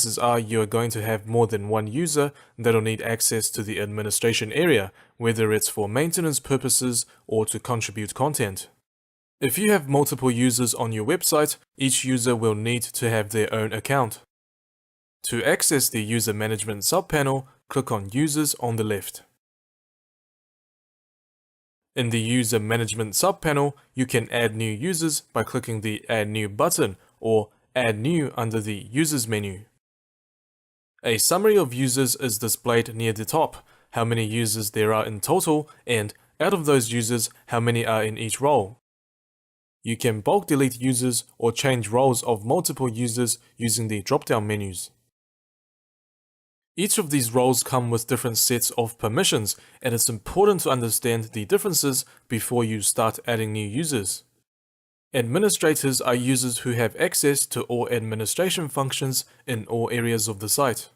chances are you're going to have more than one user that'll need access to the administration area, whether it's for maintenance purposes or to contribute content. If you have multiple users on your website, each user will need to have their own account. To access the User Management subpanel, click on Users on the left. In the User Management subpanel, you can add new users by clicking the Add New button or Add New under the Users menu. A summary of users is displayed near the top, how many users there are in total, and out of those users, how many are in each role. You can bulk delete users or change roles of multiple users using the drop-down menus. Each of these roles come with different sets of permissions, and it's important to understand the differences before you start adding new users. Administrators are users who have access to all administration functions in all areas of the site.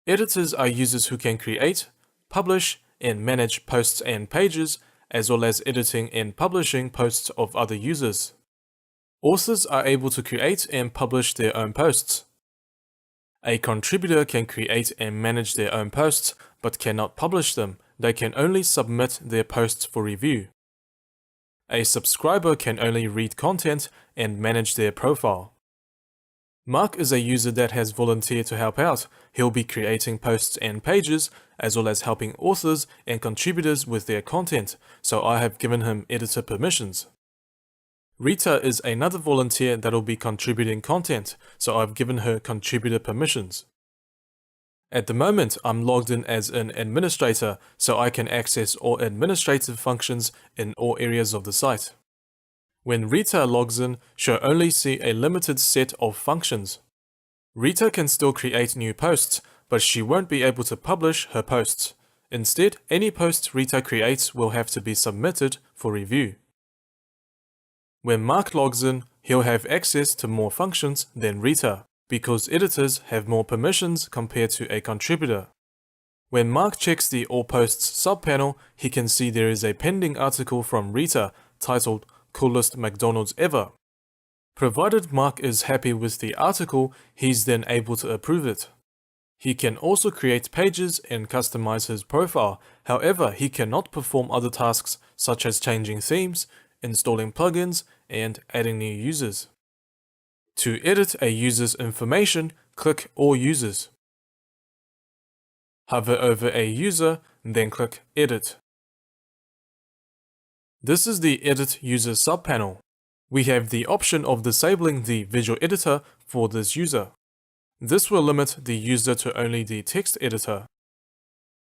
Editors are users who can create, publish, and manage posts and pages, as well as editing and publishing posts of other users. Authors are able to create and publish their own posts. A contributor can create and manage their own posts, but cannot publish them. They can only submit their posts for review. A subscriber can only read content and manage their profile. Mark is a user that has volunteered to help out. He'll be creating posts and pages, as well as helping authors and contributors with their content, so I have given him editor permissions. Rita is another volunteer that will be contributing content, so I've given her contributor permissions. At the moment, I'm logged in as an administrator, so I can access all administrative functions in all areas of the site. When Rita logs in, she'll only see a limited set of functions. Rita can still create new posts, but she won't be able to publish her posts. Instead, any post Rita creates will have to be submitted for review. When Mark logs in, he'll have access to more functions than Rita, because editors have more permissions compared to a contributor. When Mark checks the All Posts subpanel, he can see there is a pending article from Rita titled Coolest McDonald's Ever. Provided Mark is happy with the article, he's then able to approve it. He can also create pages and customize his profile. However, he cannot perform other tasks such as changing themes, installing plugins, and adding new users. To edit a user's information, click All Users. Hover over a user, then click Edit. This is the Edit User subpanel. We have the option of disabling the visual editor for this user. This will limit the user to only the text editor.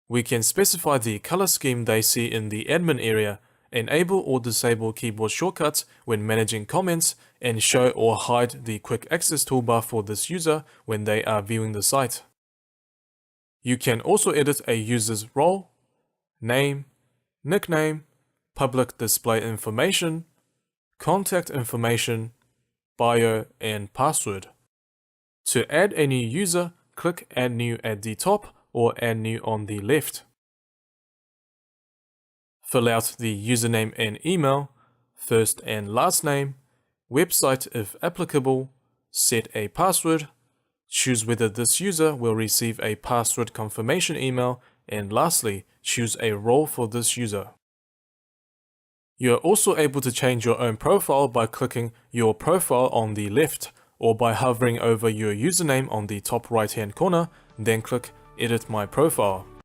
We can specify the color scheme they see in the admin area, enable or disable keyboard shortcuts when managing comments, and show or hide the quick access toolbar for this user when they are viewing the site. You can also edit a user's role, name, nickname, public display information, contact information, bio, and password. To add a new user, click Add New at the top or Add New on the left. Fill out the username and email, first and last name, website if applicable, set a password, choose whether this user will receive a password confirmation email, and lastly, choose a role for this user. You are also able to change your own profile by clicking Your Profile on the left, or by hovering over your username on the top right-hand corner, then click Edit My Profile.